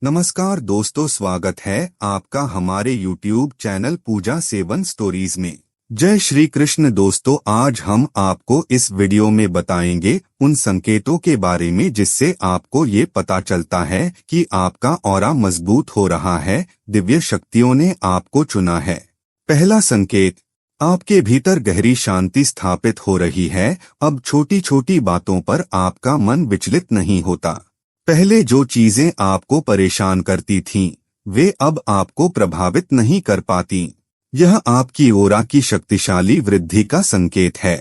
नमस्कार दोस्तों, स्वागत है आपका हमारे YouTube चैनल पूजा सेवन स्टोरीज में। जय श्री कृष्ण दोस्तों, आज हम आपको इस वीडियो में बताएंगे उन संकेतों के बारे में जिससे आपको ये पता चलता है कि आपका ऑरा मजबूत हो रहा है, दिव्य शक्तियों ने आपको चुना है। पहला संकेत, आपके भीतर गहरी शांति स्थापित हो रही है। अब छोटी छोटी बातों पर आपका मन विचलित नहीं होता। पहले जो चीजें आपको परेशान करती थीं, वे अब आपको प्रभावित नहीं कर पाती। यह आपकी ओरा की शक्तिशाली वृद्धि का संकेत है।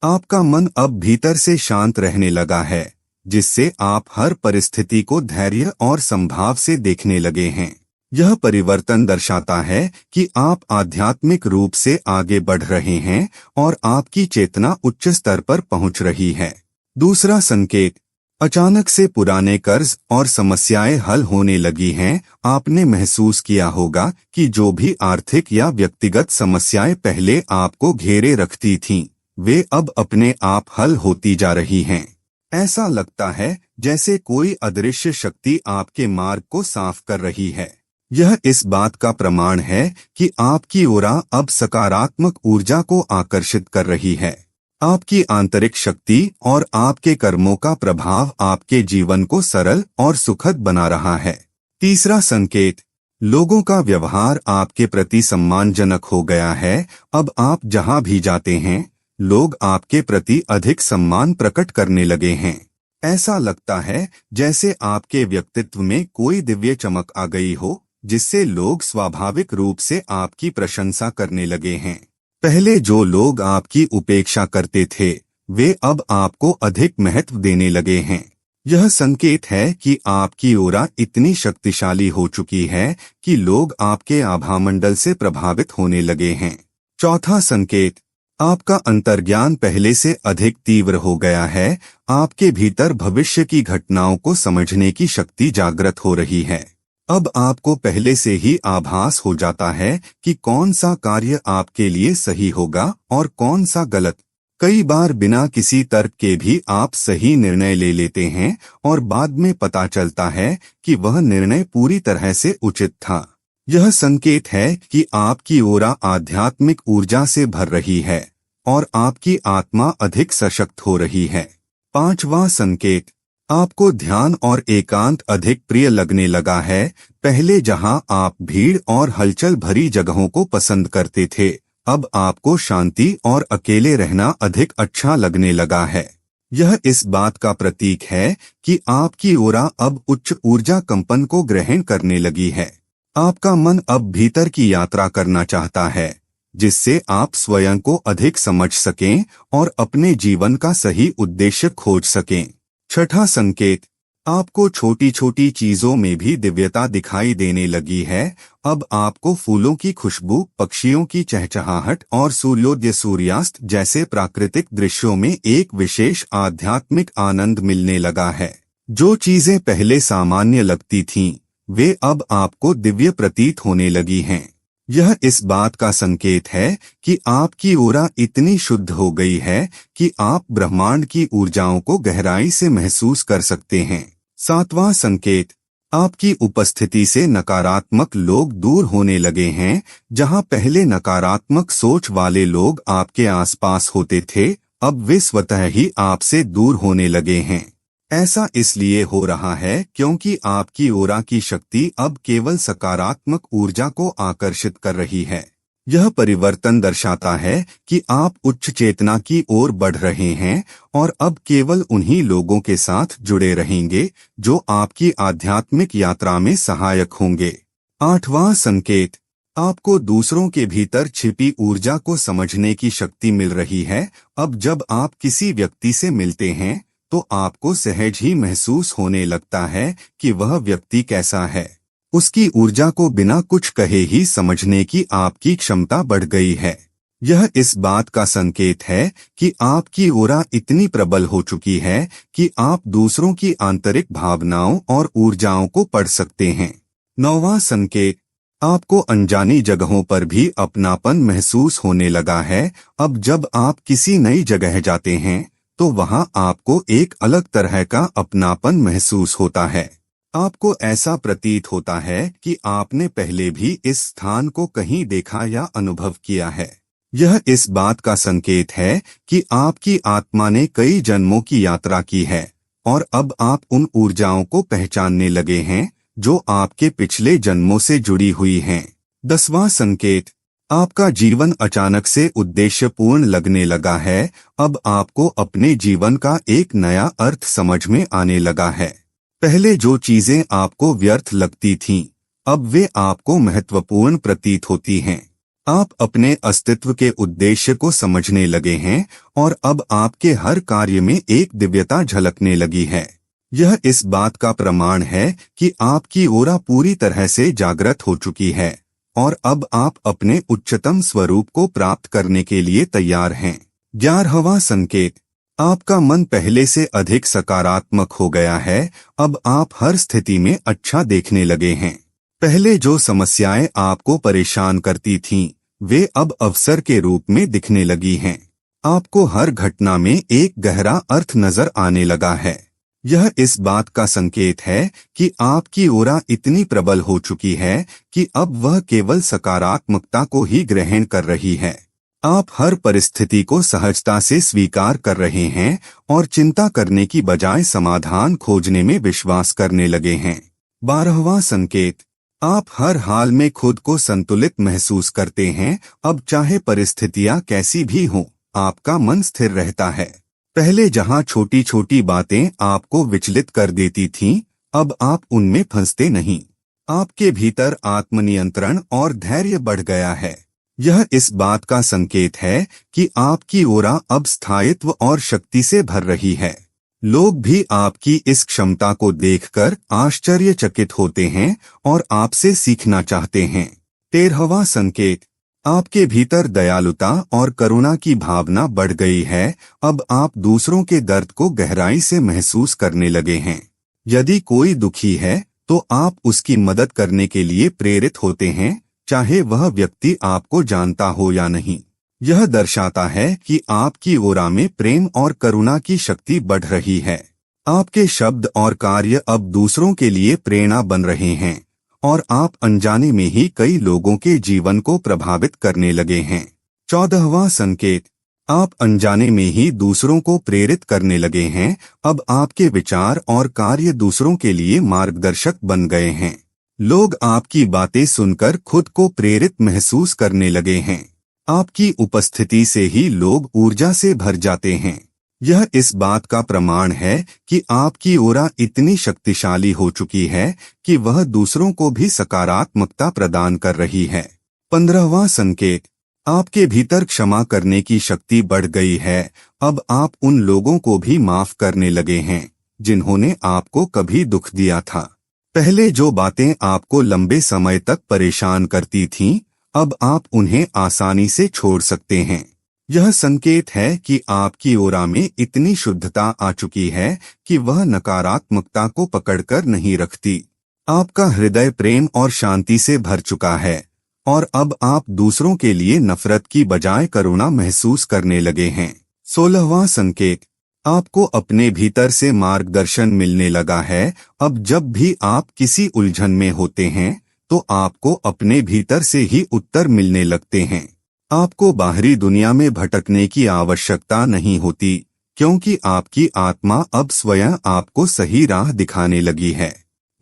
आपका मन अब भीतर से शांत रहने लगा है, जिससे आप हर परिस्थिति को धैर्य और संभाव से देखने लगे हैं। यह परिवर्तन दर्शाता है कि आप आध्यात्मिक रूप से आगे बढ़ रहे हैं और आपकी चेतना उच्च स्तर पर पहुंच रही है। दूसरा संकेत, अचानक से पुराने कर्ज और समस्याएं हल होने लगी हैं। आपने महसूस किया होगा कि जो भी आर्थिक या व्यक्तिगत समस्याएं पहले आपको घेरे रखती थीं, वे अब अपने आप हल होती जा रही हैं। ऐसा लगता है जैसे कोई अदृश्य शक्ति आपके मार्ग को साफ कर रही है। यह इस बात का प्रमाण है कि आपकी ओरा अब सकारात्मक ऊर्जा को आकर्षित कर रही है। आपकी आंतरिक शक्ति और आपके कर्मों का प्रभाव आपके जीवन को सरल और सुखद बना रहा है। तीसरा संकेत, लोगों का व्यवहार आपके प्रति सम्मानजनक हो गया है। अब आप जहां भी जाते हैं, लोग आपके प्रति अधिक सम्मान प्रकट करने लगे हैं। ऐसा लगता है जैसे आपके व्यक्तित्व में कोई दिव्य चमक आ गई हो, जिससे लोग स्वाभाविक रूप से आपकी प्रशंसा करने लगे हैं। पहले जो लोग आपकी उपेक्षा करते थे, वे अब आपको अधिक महत्व देने लगे हैं। यह संकेत है कि आपकी ओरा इतनी शक्तिशाली हो चुकी है कि लोग आपके आभामंडल से प्रभावित होने लगे हैं। चौथा संकेत, आपका अंतर्ज्ञान पहले से अधिक तीव्र हो गया है। आपके भीतर भविष्य की घटनाओं को समझने की शक्ति जागृत हो रही है। अब आपको पहले से ही आभास हो जाता है कि कौन सा कार्य आपके लिए सही होगा और कौन सा गलत। कई बार बिना किसी तर्क के भी आप सही निर्णय ले लेते हैं और बाद में पता चलता है कि वह निर्णय पूरी तरह से उचित था। यह संकेत है कि आपकी ओरा आध्यात्मिक ऊर्जा से भर रही है और आपकी आत्मा अधिक सशक्त हो रही है। पांचवां संकेत, आपको ध्यान और एकांत अधिक प्रिय लगने लगा है। पहले जहां आप भीड़ और हलचल भरी जगहों को पसंद करते थे, अब आपको शांति और अकेले रहना अधिक अच्छा लगने लगा है। यह इस बात का प्रतीक है कि आपकी ओरा अब उच्च ऊर्जा कंपन को ग्रहण करने लगी है। आपका मन अब भीतर की यात्रा करना चाहता है, जिससे आप स्वयं को अधिक समझ सकें और अपने जीवन का सही उद्देश्य खोज सकें। छठा संकेत, आपको छोटी छोटी चीजों में भी दिव्यता दिखाई देने लगी है। अब आपको फूलों की खुशबू, पक्षियों की चहचहाहट और सूर्योदय सूर्यास्त जैसे प्राकृतिक दृश्यों में एक विशेष आध्यात्मिक आनंद मिलने लगा है। जो चीजें पहले सामान्य लगती थीं, वे अब आपको दिव्य प्रतीत होने लगी हैं। यह इस बात का संकेत है कि आपकी ओरा इतनी शुद्ध हो गई है कि आप ब्रह्मांड की ऊर्जाओं को गहराई से महसूस कर सकते हैं। सातवां संकेत, आपकी उपस्थिति से नकारात्मक लोग दूर होने लगे हैं। जहां पहले नकारात्मक सोच वाले लोग आपके आसपास होते थे, अब वे स्वतः ही आपसे दूर होने लगे हैं। ऐसा इसलिए हो रहा है क्योंकि आपकी ओरा की शक्ति अब केवल सकारात्मक ऊर्जा को आकर्षित कर रही है। यह परिवर्तन दर्शाता है कि आप उच्च चेतना की ओर बढ़ रहे हैं और अब केवल उन्हीं लोगों के साथ जुड़े रहेंगे जो आपकी आध्यात्मिक यात्रा में सहायक होंगे। आठवां संकेत, आपको दूसरों के भीतर छिपी ऊर्जा को समझने की शक्ति मिल रही है। अब जब आप किसी व्यक्ति से मिलते हैं, तो आपको सहज ही महसूस होने लगता है कि वह व्यक्ति कैसा है। उसकी ऊर्जा को बिना कुछ कहे ही समझने की आपकी क्षमता बढ़ गई है। यह इस बात का संकेत है कि आपकी ओरा इतनी प्रबल हो चुकी है कि आप दूसरों की आंतरिक भावनाओं और ऊर्जाओं को पढ़ सकते हैं। नौवां संकेत, आपको अनजानी जगहों पर भी अपनापन महसूस होने लगा है। अब जब आप किसी नई जगह जाते हैं, तो वहां आपको एक अलग तरह का अपनापन महसूस होता है। आपको ऐसा प्रतीत होता है कि आपने पहले भी इस स्थान को कहीं देखा या अनुभव किया है। यह इस बात का संकेत है कि आपकी आत्मा ने कई जन्मों की यात्रा की है और अब आप उन ऊर्जाओं को पहचानने लगे हैं जो आपके पिछले जन्मों से जुड़ी हुई हैं। 10वां संकेत, आपका जीवन अचानक से उद्देश्यपूर्ण लगने लगा है। अब आपको अपने जीवन का एक नया अर्थ समझ में आने लगा है। पहले जो चीजें आपको व्यर्थ लगती थीं, अब वे आपको महत्वपूर्ण प्रतीत होती हैं। आप अपने अस्तित्व के उद्देश्य को समझने लगे हैं और अब आपके हर कार्य में एक दिव्यता झलकने लगी है। यह इस बात का प्रमाण है कि आपकी ओरा पूरी तरह से जागृत हो चुकी है और अब आप अपने उच्चतम स्वरूप को प्राप्त करने के लिए तैयार हैं। 11वां संकेत, आपका मन पहले से अधिक सकारात्मक हो गया है। अब आप हर स्थिति में अच्छा देखने लगे हैं। पहले जो समस्याएं आपको परेशान करती थीं, वे अब अवसर के रूप में दिखने लगी हैं। आपको हर घटना में एक गहरा अर्थ नजर आने लगा है। यह इस बात का संकेत है कि आपकी ओरा इतनी प्रबल हो चुकी है कि अब वह केवल सकारात्मकता को ही ग्रहण कर रही है। आप हर परिस्थिति को सहजता से स्वीकार कर रहे हैं और चिंता करने की बजाय समाधान खोजने में विश्वास करने लगे हैं। 12वां संकेत, आप हर हाल में खुद को संतुलित महसूस करते हैं। अब चाहे परिस्थितियां कैसी भी हों, आपका मन स्थिर रहता है। पहले जहां छोटी छोटी बातें आपको विचलित कर देती थीं, अब आप उनमें फंसते नहीं। आपके भीतर आत्मनियंत्रण और धैर्य बढ़ गया है। यह इस बात का संकेत है कि आपकी ओरा अब स्थायित्व और शक्ति से भर रही है। लोग भी आपकी इस क्षमता को देखकर आश्चर्यचकित होते हैं और आपसे सीखना चाहते हैं। 13वां संकेत, आपके भीतर दयालुता और करुणा की भावना बढ़ गई है। अब आप दूसरों के दर्द को गहराई से महसूस करने लगे हैं। यदि कोई दुखी है तो आप उसकी मदद करने के लिए प्रेरित होते हैं, चाहे वह व्यक्ति आपको जानता हो या नहीं। यह दर्शाता है कि आपकी ओरा में प्रेम और करुणा की शक्ति बढ़ रही है। आपके शब्द और कार्य अब दूसरों के लिए प्रेरणा बन रहे हैं और आप अनजाने में ही कई लोगों के जीवन को प्रभावित करने लगे हैं। 14वां संकेत, आप अनजाने में ही दूसरों को प्रेरित करने लगे हैं। अब आपके विचार और कार्य दूसरों के लिए मार्गदर्शक बन गए हैं। लोग आपकी बातें सुनकर खुद को प्रेरित महसूस करने लगे हैं। आपकी उपस्थिति से ही लोग ऊर्जा से भर जाते हैं। यह इस बात का प्रमाण है कि आपकी ओरा इतनी शक्तिशाली हो चुकी है कि वह दूसरों को भी सकारात्मकता प्रदान कर रही है। 15वां संकेत, आपके भीतर क्षमा करने की शक्ति बढ़ गई है। अब आप उन लोगों को भी माफ करने लगे हैं जिन्होंने आपको कभी दुख दिया था। पहले जो बातें आपको लंबे समय तक परेशान करती थीं, अब आप उन्हें आसानी से छोड़ सकते हैं। यह संकेत है कि आपकी ओरा में इतनी शुद्धता आ चुकी है कि वह नकारात्मकता को पकड़कर नहीं रखती। आपका हृदय प्रेम और शांति से भर चुका है और अब आप दूसरों के लिए नफरत की बजाय करुणा महसूस करने लगे हैं। 16वां संकेत, आपको अपने भीतर से मार्गदर्शन मिलने लगा है। अब जब भी आप किसी उलझन में होते हैं तो आपको अपने भीतर से ही उत्तर मिलने लगते हैं। आपको बाहरी दुनिया में भटकने की आवश्यकता नहीं होती, क्योंकि आपकी आत्मा अब स्वयं आपको सही राह दिखाने लगी है।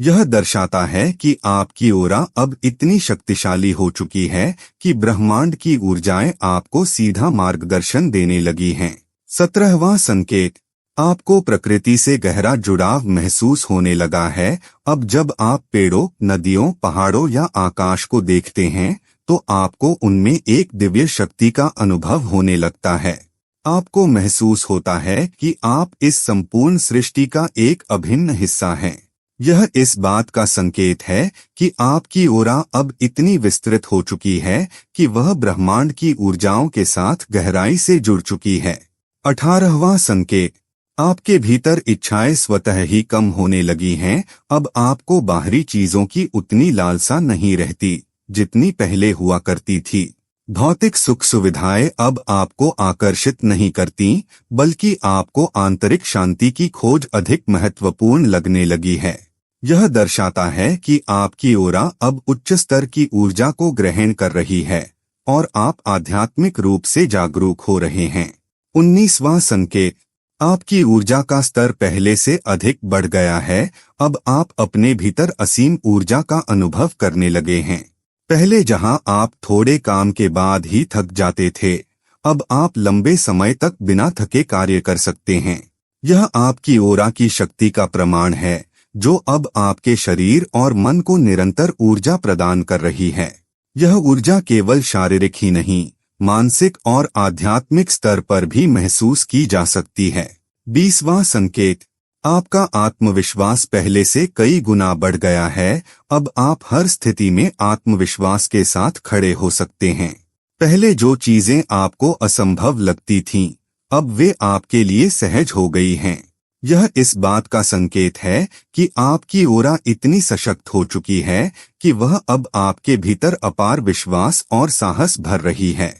यह दर्शाता है कि आपकी ओरा अब इतनी शक्तिशाली हो चुकी है कि ब्रह्मांड की ऊर्जाएं आपको सीधा मार्गदर्शन देने लगी हैं। 17वां संकेत, आपको प्रकृति से गहरा जुड़ाव महसूस होने लगा है। अब जब आप पेड़ों, नदियों, पहाड़ों या आकाश को देखते हैं तो आपको उनमें एक दिव्य शक्ति का अनुभव होने लगता है। आपको महसूस होता है कि आप इस संपूर्ण सृष्टि का एक अभिन्न हिस्सा हैं। यह इस बात का संकेत है कि आपकी ओरा अब इतनी विस्तृत हो चुकी है कि वह ब्रह्मांड की ऊर्जाओं के साथ गहराई से जुड़ चुकी है। 18वां संकेत, आपके भीतर इच्छाएं स्वतः ही कम होने लगी हैं। अब आपको बाहरी चीजों की उतनी लालसा नहीं रहती जितनी पहले हुआ करती थी। भौतिक सुख सुविधाएं अब आपको आकर्षित नहीं करती, बल्कि आपको आंतरिक शांति की खोज अधिक महत्वपूर्ण लगने लगी है। यह दर्शाता है कि आपकी ओरा अब उच्च स्तर की ऊर्जा को ग्रहण कर रही है और आप आध्यात्मिक रूप से जागरूक हो रहे हैं। 19वां संकेत, आपकी ऊर्जा का स्तर पहले से अधिक बढ़ गया है। अब आप अपने भीतर असीम ऊर्जा का अनुभव करने लगे हैं। पहले जहां आप थोड़े काम के बाद ही थक जाते थे, अब आप लंबे समय तक बिना थके कार्य कर सकते हैं। यह आपकी ओरा की शक्ति का प्रमाण है, जो अब आपके शरीर और मन को निरंतर ऊर्जा प्रदान कर रही है। यह ऊर्जा केवल शारीरिक ही नहीं, मानसिक और आध्यात्मिक स्तर पर भी महसूस की जा सकती है। 20वां संकेत, आपका आत्मविश्वास पहले से कई गुना बढ़ गया है। अब आप हर स्थिति में आत्मविश्वास के साथ खड़े हो सकते हैं। पहले जो चीजें आपको असंभव लगती थीं, अब वे आपके लिए सहज हो गई हैं। यह इस बात का संकेत है कि आपकी ओरा इतनी सशक्त हो चुकी है कि वह अब आपके भीतर अपार विश्वास और साहस भर रही है।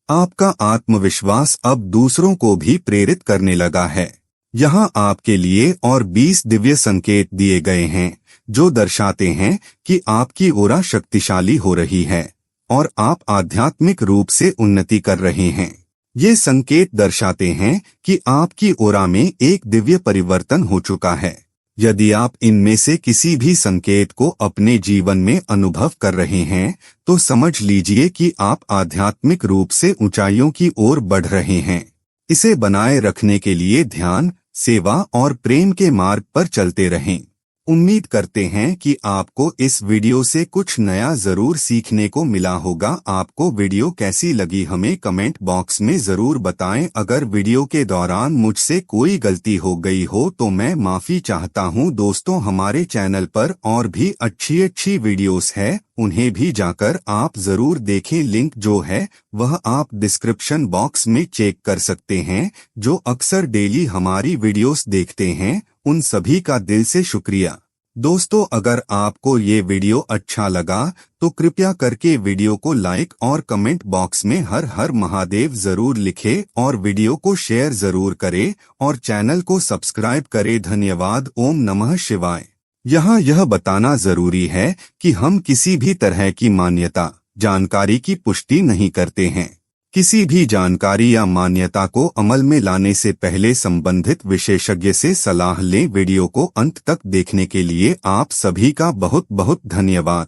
आपका आत्मविश्वास अब दूसरों को भी प्रेरित करने लगा है। यहाँ आपके लिए और 20 दिव्य संकेत दिए गए हैं, जो दर्शाते हैं कि आपकी ओरा शक्तिशाली हो रही है और आप आध्यात्मिक रूप से उन्नति कर रहे हैं। ये संकेत दर्शाते हैं कि आपकी ओरा में एक दिव्य परिवर्तन हो चुका है। यदि आप इनमें से किसी भी संकेत को अपने जीवन में अनुभव कर रहे हैं, तो समझ लीजिए कि आप आध्यात्मिक रूप से ऊंचाइयों की ओर बढ़ रहे हैं। इसे बनाए रखने के लिए ध्यान, सेवा और प्रेम के मार्ग पर चलते रहें। उम्मीद करते हैं कि आपको इस वीडियो से कुछ नया जरूर सीखने को मिला होगा। आपको वीडियो कैसी लगी हमें कमेंट बॉक्स में जरूर बताएं। अगर वीडियो के दौरान मुझसे कोई गलती हो गई हो तो मैं माफी चाहता हूं। दोस्तों, हमारे चैनल पर और भी अच्छी वीडियोस है, उन्हें भी जाकर आप जरूर देखें। लिंक जो है वह आप डिस्क्रिप्शन बॉक्स में चेक कर सकते हैं। जो अक्सर डेली हमारी वीडियोस देखते हैं, उन सभी का दिल से शुक्रिया। दोस्तों, अगर आपको ये वीडियो अच्छा लगा तो कृपया करके वीडियो को लाइक और कमेंट बॉक्स में हर हर महादेव जरूर लिखें और वीडियो को शेयर जरूर करें और चैनल को सब्सक्राइब करें। धन्यवाद। ओम नमः शिवाय। यहाँ यह बताना जरूरी है कि हम किसी भी तरह की मान्यता, जानकारी की पुष्टि नहीं करते हैं। किसी भी जानकारी या मान्यता को अमल में लाने से पहले संबंधित विशेषज्ञ से सलाह लें। वीडियो को अंत तक देखने के लिए आप सभी का बहुत बहुत धन्यवाद।